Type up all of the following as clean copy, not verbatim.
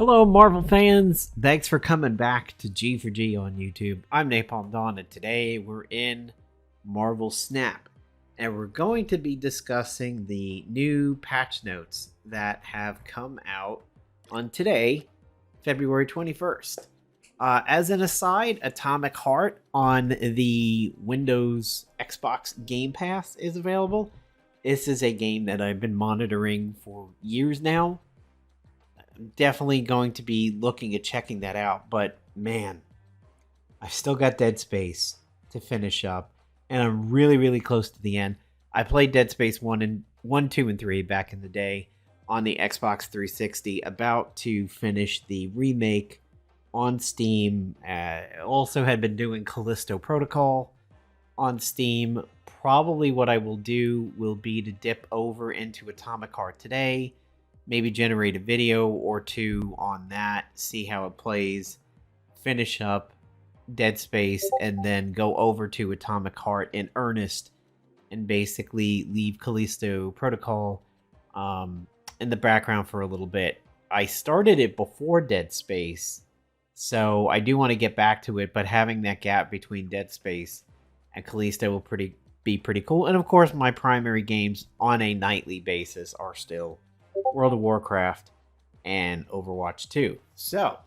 Hello, Marvel fans. Thanks for coming back to G for G on YouTube. I'm Napalm Dawn, and today we're in Marvel Snap. And we're going to be discussing the new patch notes that have come out on today, February 21st. As an aside, Atomic Heart on the Windows Xbox Game Pass is available. This is a game that I've been monitoring for years now. I'm definitely going to be looking at checking that out, but man, I've still got Dead Space to finish up, and I'm really close to the end. I played Dead Space 1, 2, and 3 back in the day on the Xbox 360, about to finish the remake on Steam. Also had been doing Callisto Protocol on Steam. Probably what I will do will be to dip over into Atomic Heart today, maybe generate a video or two on that, see how it plays, finish up Dead Space, and then go over to Atomic Heart in earnest and basically leave Callisto Protocol in the background for a little bit. I started it before Dead Space, so I do want to get back to it, but having that gap between Dead Space and Callisto will be pretty cool. And of course, my primary games on a nightly basis are still World of Warcraft and Overwatch 2. So,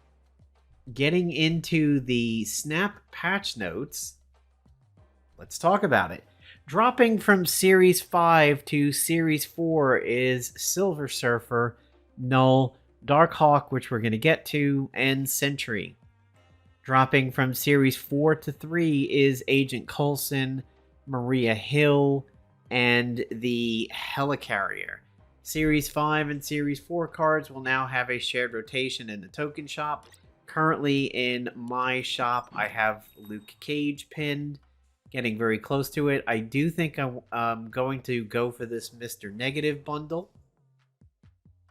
getting into the Snap patch notes, let's talk about it. Dropping from Series 5 to Series 4 is Silver Surfer, Knull, Darkhawk, which we're going to get to, and Sentry. Dropping from Series 4 to 3 is Agent Coulson, Maria Hill, and the Helicarrier. Series 5 and Series 4 cards will now have a shared rotation in the token shop. Currently in my shop, I have Luke Cage pinned, getting very close to it. I do think I'm going to go for this Mr. Negative bundle.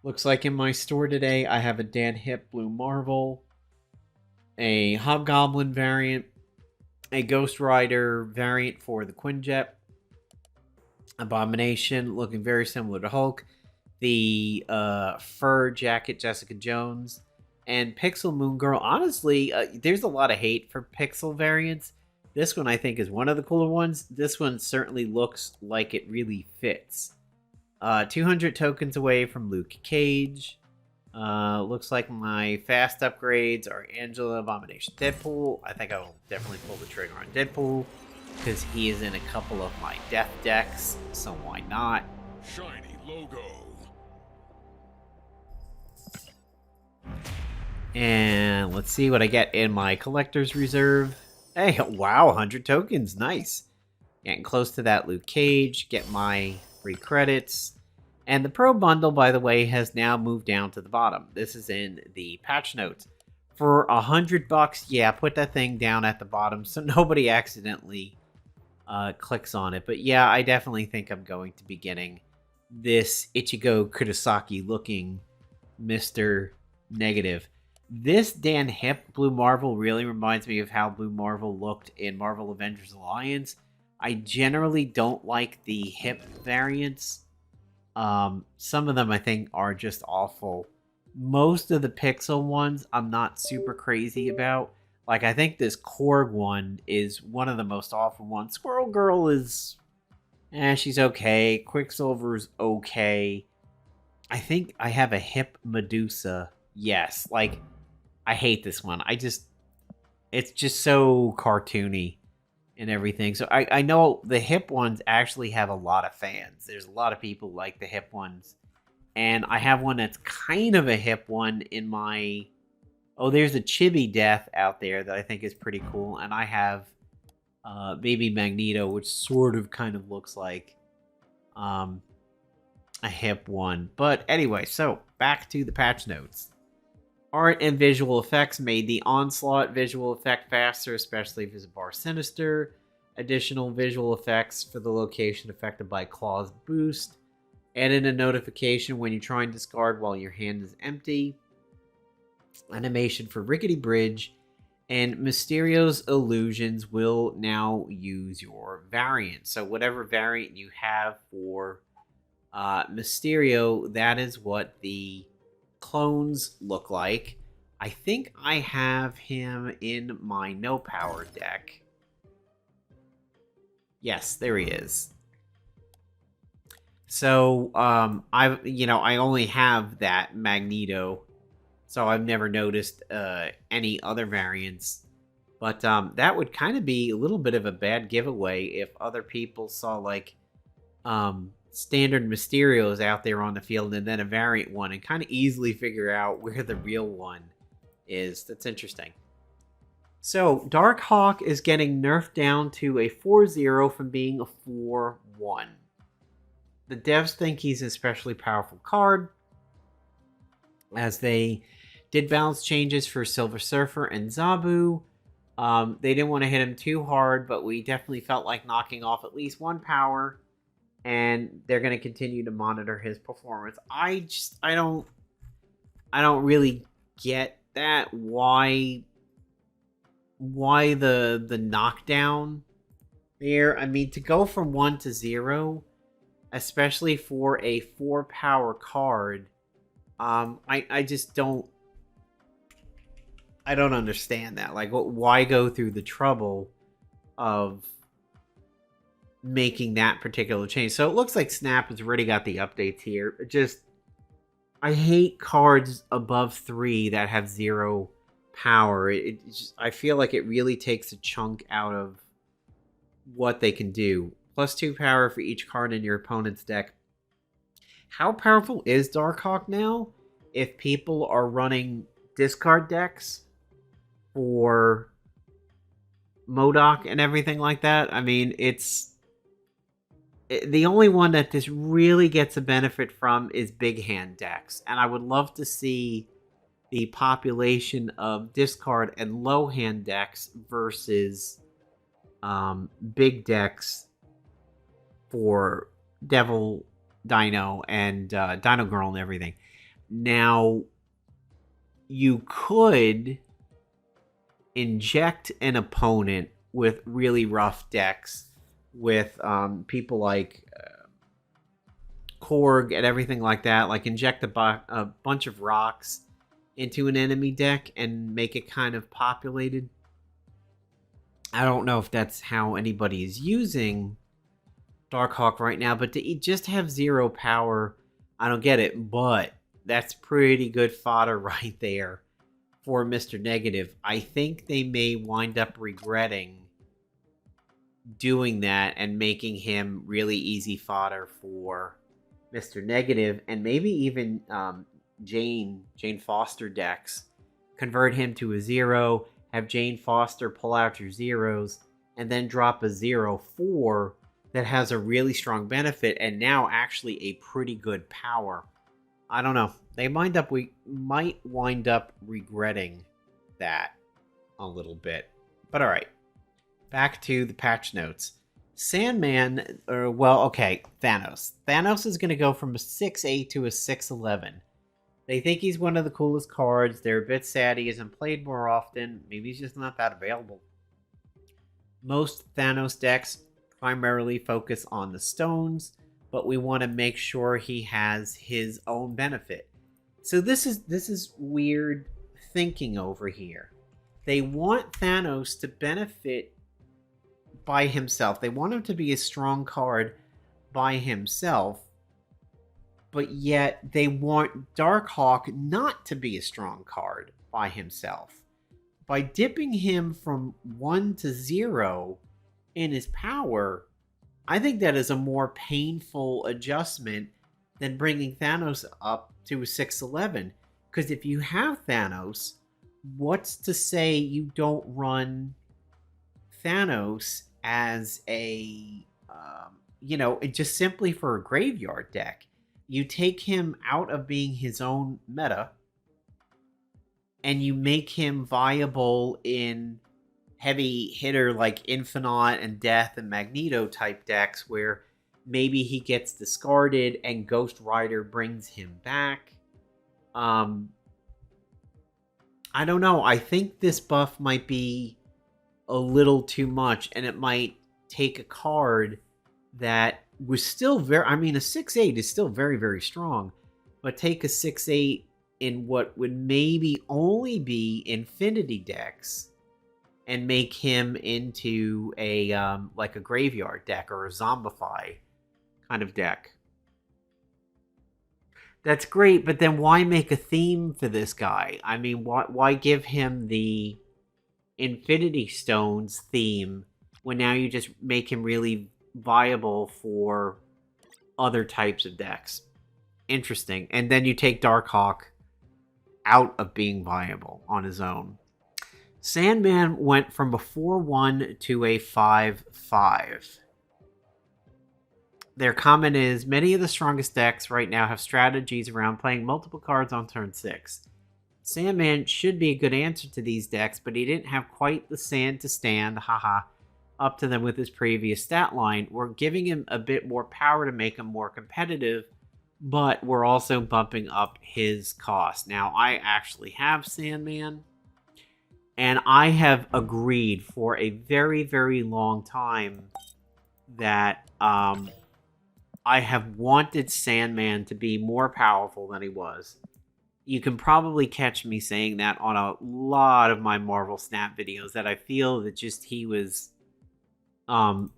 Looks like in my store today, I have a Dan Hip Blue Marvel, a Hobgoblin variant, a Ghost Rider variant for the Quinjet, Abomination, looking very similar to Hulk, the fur jacket Jessica Jones, and Pixel Moon Girl. Honestly, there's a lot of hate for Pixel variants. This one I think is one of the cooler ones. This one certainly looks like it really fits. 200 tokens away from Luke Cage. Looks like my fast upgrades are Angela, Abomination, Deadpool. I think I will definitely pull the trigger on Deadpool because he is in a couple of my death decks, so why not? Shiny logo. And let's see what I get in my collector's reserve. Hey, wow, 100 tokens, nice. Getting close to that Luke Cage, get my free credits. And the Pro Bundle, by the way, has now moved down to the bottom. This is in the patch notes. For $100, yeah, put that thing down at the bottom so nobody accidentally clicks on it. But yeah, I definitely think I'm going to be getting this Ichigo Kurosaki looking Mr. Negative. This Dan Hip Blue Marvel really reminds me of how Blue Marvel looked in Marvel Avengers Alliance. I generally don't like the Hip variants. Some of them I think are just awful. Most of the Pixel ones I'm not super crazy about. Like, I think this Korg one is one of the most awful ones. Squirrel Girl is... she's okay. Quicksilver's okay. I think I have a Hip Medusa. Yes, like, I hate this one. It's just so cartoony and everything. So I know the Hip ones actually have a lot of fans. There's a lot of people like the Hip ones. And I have one that's kind of a Hip one in my... Oh, there's a Chibi Death out there that I think is pretty cool. And I have Baby Magneto, which sort of kind of looks like a Hip one. But anyway, so back to the patch notes. Art and visual effects made the Onslaught visual effect faster, especially Visibar Sinister. Additional visual effects for the location affected by Claw's boost. Added a notification when you try and discard while your hand is empty. Animation for Rickety Bridge. And Mysterio's illusions will now use your variant. So whatever variant you have for Mysterio, that is what the clones look like. I think I have him in my no power deck. Yes, there he is. So, I only have that Magneto, so I've never noticed any other variants. But that would kind of be a little bit of a bad giveaway if other people saw like standard Mysterios out there on the field and then a variant one and kind of easily figure out where the real one is. That's interesting. So Darkhawk is getting nerfed down to a 4-0 from being a 4-1. The devs think he's an especially powerful card, as they did balance changes for Silver Surfer and Zabu. They didn't want to hit him too hard, but we definitely felt like knocking off at least one power, and they're going to continue to monitor his performance. I don't really get that. Why the knockdown there? I mean, to go from 1 to 0, especially for a 4-power card, I just don't understand that. Like, why go through the trouble of making that particular change? So it looks like Snap has already got the updates here. I hate cards above 3 that have 0 power. I feel like it really takes a chunk out of what they can do. +2 power for each card in your opponent's deck. How powerful is Darkhawk now? If people are running discard decks for MODOK and everything like that, I mean, the only one that this really gets a benefit from is big hand decks. And I would love to see the population of discard and low hand decks versus big decks for Devil, Dino, and Dino Girl and everything. Now, you could inject an opponent with really rough decks with people like Korg and everything like that. Like, inject a bunch of rocks into an enemy deck and make it kind of populated. I don't know if that's how anybody is using Darkhawk right now, but to just have 0 power, I don't get it. But that's pretty good fodder right there for Mr. Negative. I think they may wind up regretting doing that and making him really easy fodder for Mr. Negative, and maybe even Jane Foster decks. Convert him to a 0, have Jane Foster pull out your zeros, and then drop a 0/4 that has a really strong benefit and now actually a pretty good power. I don't know. We might wind up regretting that a little bit. But all right. Back to the patch notes. Sandman, Thanos. Thanos is going to go from a 6-8 to a 6-11. They think he's one of the coolest cards. They're a bit sad he isn't played more often. Maybe he's just not that available. Most Thanos decks primarily focus on the stones, but we want to make sure he has his own benefit. So this is weird thinking over here. They want Thanos to benefit by himself. They want him to be a strong card by himself, but yet they want Darkhawk not to be a strong card by himself. By dipping him from 1 to 0 in his power, I think that is a more painful adjustment than bringing Thanos up to a 6-11. Because if you have Thanos, what's to say you don't run Thanos as a, just simply for a graveyard deck? You take him out of being his own meta, and you make him viable in heavy hitter like Infinite and Death and Magneto type decks, where maybe he gets discarded and Ghost Rider brings him back. I don't know. I think this buff might be a little too much, and it might take a card that was still a 6-8 is still very, very strong, but take a 6-8 in what would maybe only be infinity decks and make him into a like a graveyard deck or a zombify kind of deck. That's great, but then why make a theme for this guy? I mean, why give him the Infinity Stones theme when now you just make him really viable for other types of decks? Interesting. And then you take Darkhawk out of being viable on his own. Sandman went from a 4-1 to a 5-5. Their comment is, many of the strongest decks right now have strategies around playing multiple cards on turn 6. Sandman should be a good answer to these decks, but he didn't have quite the sand to stand, haha, up to them with his previous stat line. We're giving him a bit more power to make him more competitive, but we're also bumping up his cost. Now, I actually have Sandman, and I have agreed for a very, very long time that I have wanted Sandman to be more powerful than he was. You can probably catch me saying that on a lot of my Marvel Snap videos, that I feel that just he was very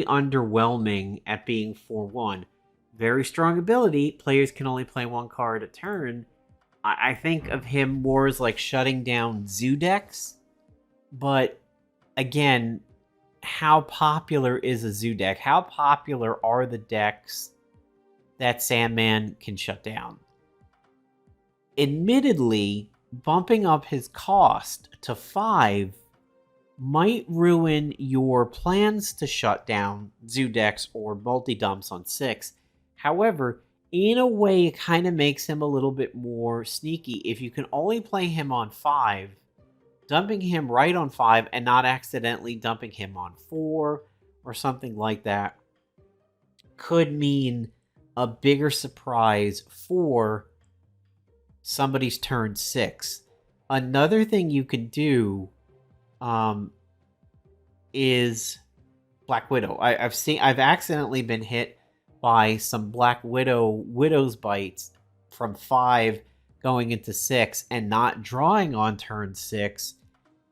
underwhelming at being 4-1. Very strong ability. Players can only play one card a turn. I think of him more as like shutting down zoo decks. But again, how popular is a zoo deck? How popular are the decks that Sandman can shut down? Admittedly, bumping up his cost to 5 might ruin your plans to shut down zoo decks or multi-dumps on 6. However, in a way, it kind of makes him a little bit more sneaky. If you can only play him on 5, dumping him right on 5 and not accidentally dumping him on 4 or something like that could mean a bigger surprise for somebody's turn 6. Another thing you can do is Black Widow. I've accidentally been hit by some Black Widow's bites from 5 going into 6 and not drawing on turn 6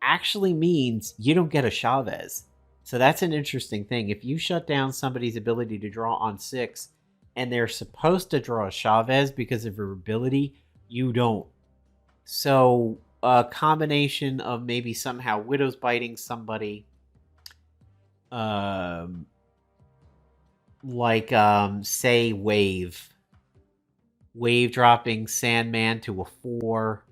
actually means you don't get a Chavez. So that's an interesting thing. If you shut down somebody's ability to draw on 6 and they're supposed to draw a Chavez because of her ability, you don't. So a combination of maybe somehow Widow's biting somebody, say Wave dropping Sandman to a 4,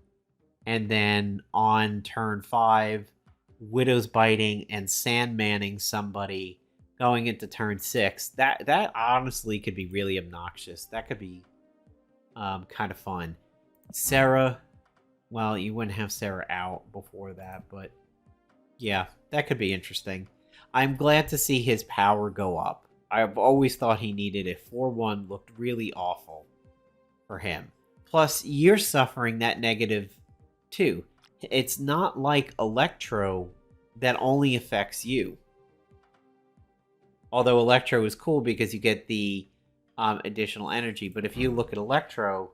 and then on turn 5, Widow's biting and Sandmanning somebody going into turn 6. That honestly could be really obnoxious. That could be kind of fun. Sarah, well, you wouldn't have Sarah out before that, but yeah, that could be interesting. I'm glad to see his power go up. I've always thought he needed it. 4-1 looked really awful for him. Plus, you're suffering that negative too. It's not like Electro that only affects you. Although Electro is cool because you get the additional energy. But if you look at Electro,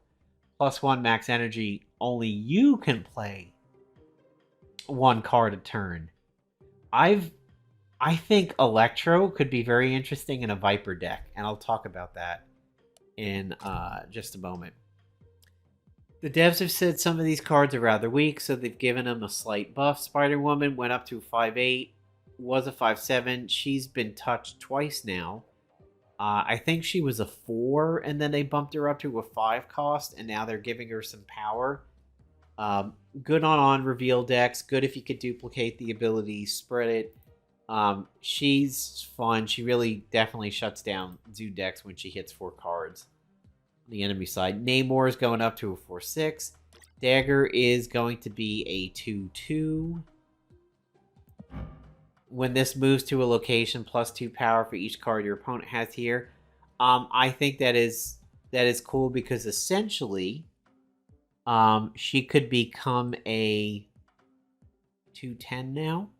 +1 max energy, only you can play one card a turn. I think Electro could be very interesting in a Viper deck, and I'll talk about that in just a moment. The devs have said some of these cards are rather weak, so they've given them a slight buff. Spider-Woman went up to 5-8, was a 5-7. She's been touched twice now. I think she was a 4, and then they bumped her up to a 5 cost, and now they're giving her some power. Good on reveal decks. Good if you could duplicate the ability, spread it. She's fun. She really definitely shuts down zoo decks when she hits 4 cards on the enemy side. Namor is going up to a 4-6. Dagger is going to be a 2-2. When this moves to a location, +2 power for each card your opponent has here. I think that is cool because essentially she could become a 2-10 now.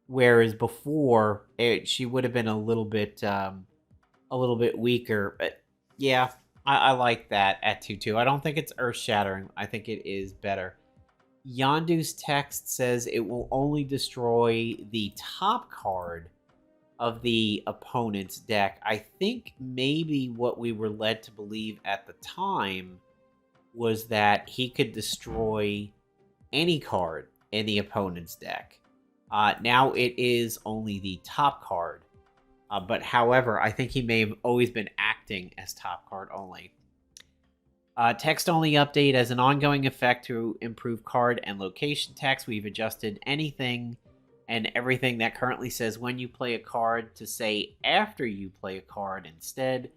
Whereas before, she would have been a little bit weaker. But yeah, I like that at 2/2. I don't think it's earth-shattering. I think it is better. Yondu's text says it will only destroy the top card of the opponent's deck. I think maybe what we were led to believe at the time was that he could destroy any card in the opponent's deck. Now it is only the top card. But however, I think he may have always been acting as top card only. Text-only update as an ongoing effect to improve card and location text. We've adjusted anything and everything that currently says when you play a card to say after you play a card instead.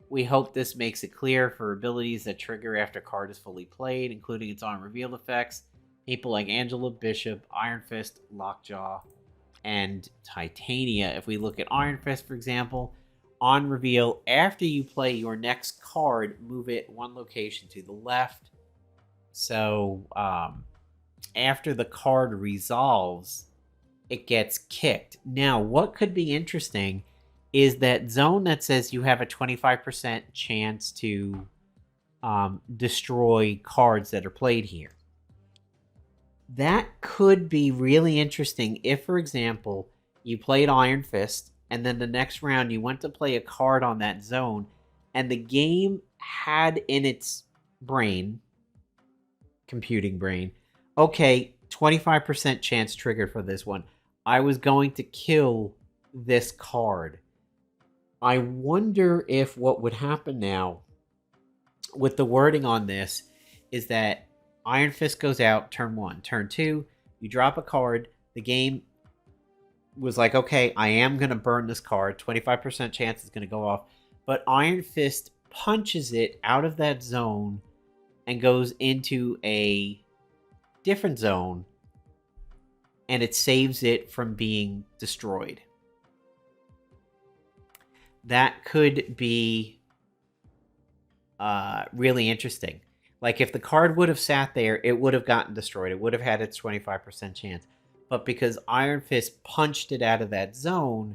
We hope this makes it clear for abilities that trigger after a card is fully played, including its on-reveal effects. People like Angela, Bishop, Iron Fist, Lockjaw, and Titania. If we look at Iron Fist, for example, on reveal, after you play your next card, move it one location to the left. So, after the card resolves, it gets kicked. Now, what could be interesting is that zone that says you have a 25% chance to destroy cards that are played here. That could be really interesting if, for example, you played Iron Fist, and then the next round you went to play a card on that zone, and the game had in its brain, computing brain, okay, 25% chance trigger for this one. I was going to kill this card. I wonder if what would happen now with the wording on this is that Iron Fist goes out turn 1. Turn 2, you drop a card. The game was like, okay, I am going to burn this card. 25% chance it's going to go off. But Iron Fist punches it out of that zone and goes into a different zone. And it saves it from being destroyed. That could be really interesting. Like, if the card would have sat there, it would have gotten destroyed. It would have had its 25% chance. But because Iron Fist punched it out of that zone,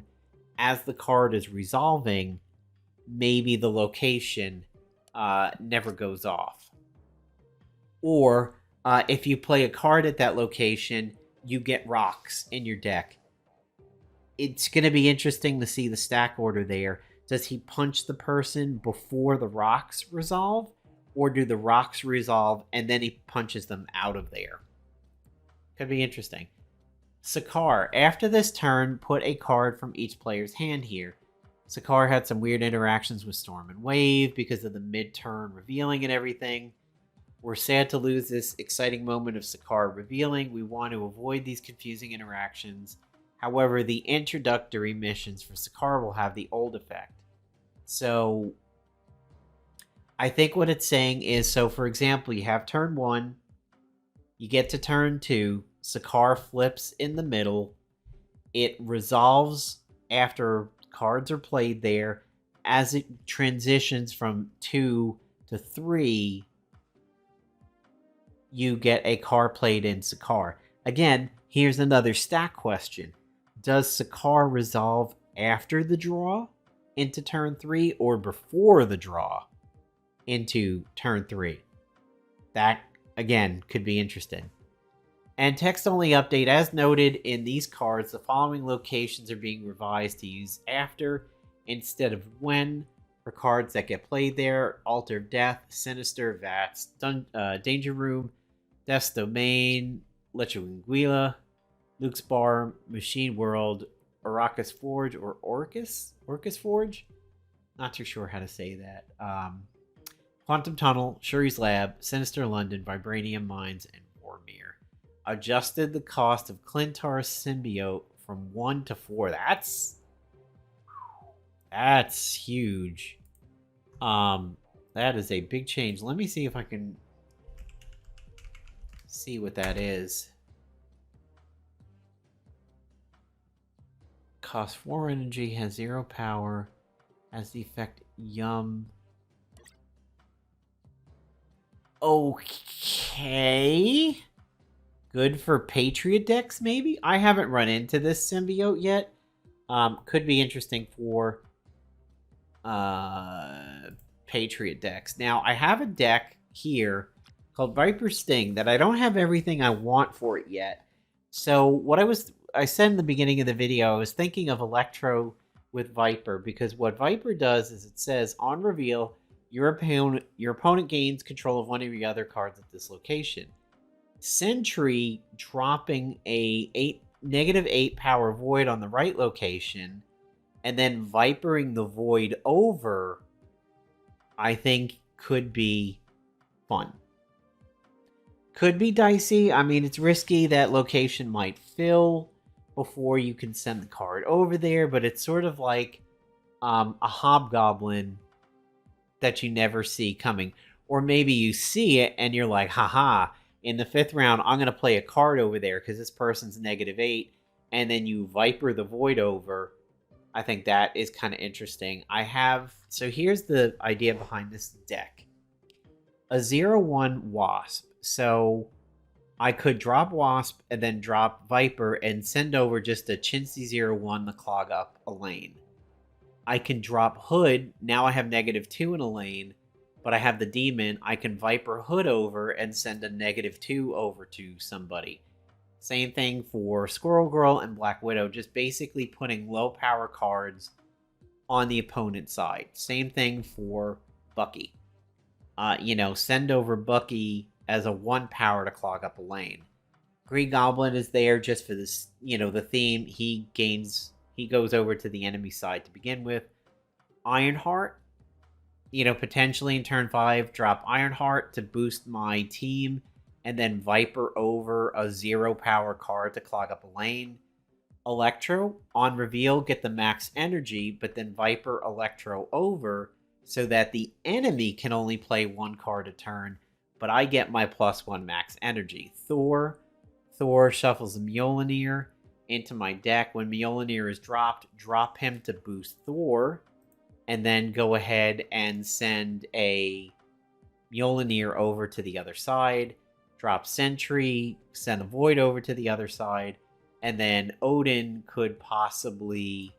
as the card is resolving, maybe the location never goes off. Or, if you play a card at that location, you get rocks in your deck. It's going to be interesting to see the stack order there. Does he punch the person before the rocks resolve? Or do the rocks resolve and then he punches them out of there? Could be interesting. Sakaar. After this turn, put a card from each player's hand here. Sakaar had some weird interactions with Storm and Wave because of the mid-turn revealing and everything. We're sad to lose this exciting moment of Sakaar revealing. We want to avoid these confusing interactions. However, the introductory missions for Sakaar will have the old effect. So I think what it's saying is, so for example, you have turn 1, you get to turn 2, Sakaar flips in the middle, it resolves after cards are played there. As it transitions from 2 to 3, you get a card played in Sakaar. Again, here's another stack question. Does Sakaar resolve after the draw into turn 3 or before the draw into turn 3? That, again, could be interesting. And text-only update, as noted in these cards, the following locations are being revised to use after instead of when for cards that get played there: Altar of Death, Sinister, Vats, Danger Room, Death's Domain, Leche Anguilla, Luke's Bar, Machine World, Orcus Forge, or Orcus Forge? Not too sure how to say that. Quantum Tunnel, Shuri's Lab, Sinister London, Vibranium Mines, and Vormir. Adjusted the cost of Clintar's Symbiote from 1 to 4. That's huge. That is a big change. Let me see if I can see what that is. Costs 4 energy, has 0 power, has the effect Yum. Okay. Good for Patriot decks, maybe? I haven't run into this symbiote yet. Could be interesting for Patriot decks. Now, I have a deck here called Viper Sting that I don't have everything I want for it yet. So what I said in the beginning of the video, I was thinking of Electro with Viper, because what Viper does is it says on reveal, your opponent gains control of one of your other cards at this location. Sentry dropping a -8 power void on the right location, and then Vipering the void over, I think could be fun. Could be dicey. I mean, it's risky. That location might fill before you can send the card over there, but it's sort of like a hobgoblin that you never see coming. Or maybe you see it and you're like, haha, in the 5th round, I'm going to play a card over there because this person's -8, and then you Viper the void over. I think that is kind of interesting. So here's the idea behind this deck. A 0/1 Wasp. So I could drop Wasp and then drop Viper and send over just a chintzy 0/1 to clog up a lane. I can drop Hood. Now I have -2 in a lane, but I have the Demon. I can Viper Hood over and send a -2 over to somebody. Same thing for Squirrel Girl and Black Widow, just basically putting low power cards on the opponent's side. Same thing for Bucky. Send over Bucky as a 1 power to clog up a lane. Green Goblin is there just for this, the theme. He goes over to the enemy side to begin with. Ironheart, potentially in turn 5, drop Ironheart to boost my team, and then Viper over a 0 power card to clog up a lane. Electro, on reveal, get the max energy, but then Viper Electro over so that the enemy can only play 1 card a turn, but I get my +1 max energy. Thor shuffles a Mjolnir into my deck. When Mjolnir is dropped, drop him to boost Thor, and then go ahead and send a Mjolnir over to the other side. Drop Sentry, send a Void over to the other side, and then Odin could possibly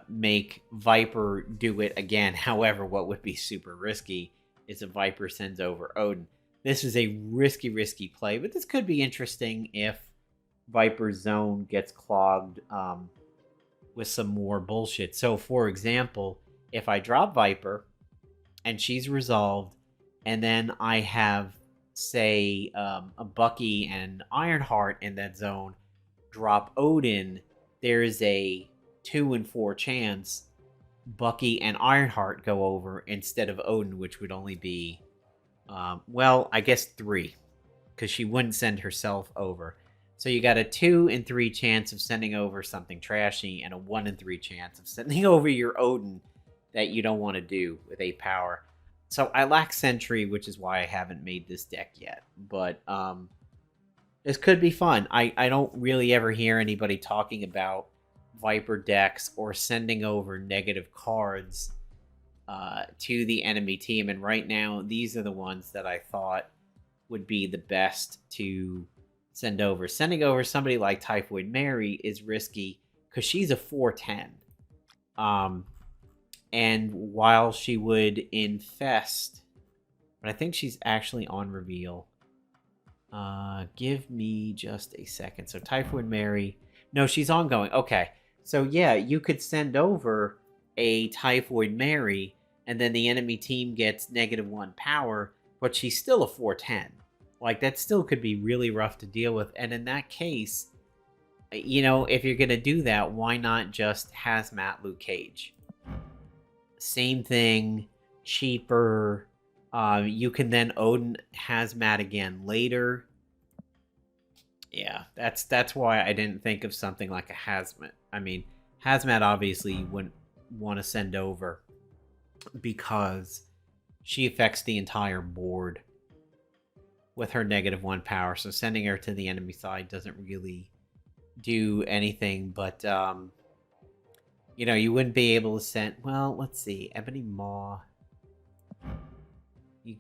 make Viper do it again. However, what would be super risky is if Viper sends over Odin. This is a risky play, but this could be interesting if Viper's zone gets clogged with some more bullshit. So, for example, if I drop Viper and she's resolved, and then I have, say, a Bucky and Ironheart in that zone, drop Odin, there is a 2 in 4 chance Bucky and Ironheart go over instead of Odin, which would only be, I guess 3, because she wouldn't send herself over. So you got a 2 in 3 chance of sending over something trashy, and a 1 in 3 chance of sending over your Odin that you don't want to do with 8 power. So I lack Sentry, which is why I haven't made this deck yet. But this could be fun. I don't really ever hear anybody talking about Viper decks or sending over negative cards to the enemy team. And right now, these are the ones that I thought would be the best to send over. Sending over somebody like Typhoid Mary is risky because she's a 4/10. And while she would infest, but I think she's actually on reveal. Give me just a second. So Typhoid Mary, no, she's ongoing. Okay. So yeah, you could send over a Typhoid Mary, and then the enemy team gets -1 power, but she's still a 4/10. Like, that still could be really rough to deal with. And in that case, if you're going to do that, why not just Hazmat Luke Cage? Same thing, cheaper. You can then Odin Hazmat again later. Yeah, that's why I didn't think of something like a Hazmat. I mean, Hazmat obviously you wouldn't want to send over because she affects the entire board with her -1 power. So sending her to the enemy side doesn't really do anything. But, you wouldn't be able to send... Well, let's see. Ebony Maw. You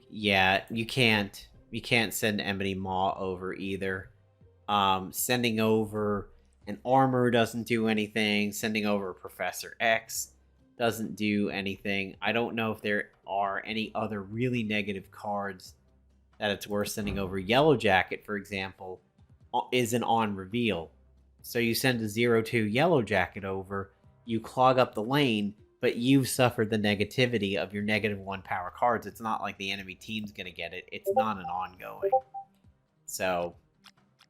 can't. You can't send Ebony Maw over either. Sending over an armor doesn't do anything. Sending over Professor X doesn't do anything. I don't know if there are any other really negative cards that it's worth sending over. Yellow Jacket, for example, isn't on reveal. So you send a 0/2 Yellow Jacket over, you clog up the lane, but you've suffered the negativity of your -1 power cards. It's not like the enemy team's going to get it. It's not an ongoing. So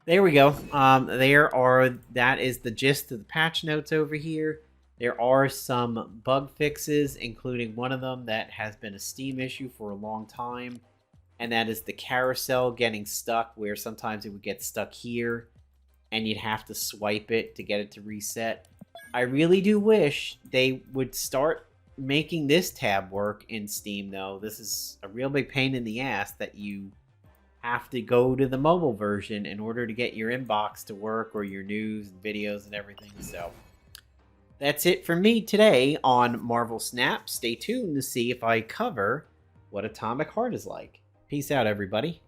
there we go. That is the gist of the patch notes over here. There are some bug fixes, including one of them that has been a Steam issue for a long time, and that is the carousel getting stuck, where sometimes it would get stuck here, and you'd have to swipe it to get it to reset. I really do wish they would start making this tab work in Steam, though. This is a real big pain in the ass that you have to go to the mobile version in order to get your inbox to work, or your news and videos and everything. So that's it for me today on Marvel Snap. Stay tuned to see if I cover what Atomic Heart is like. Peace out, everybody.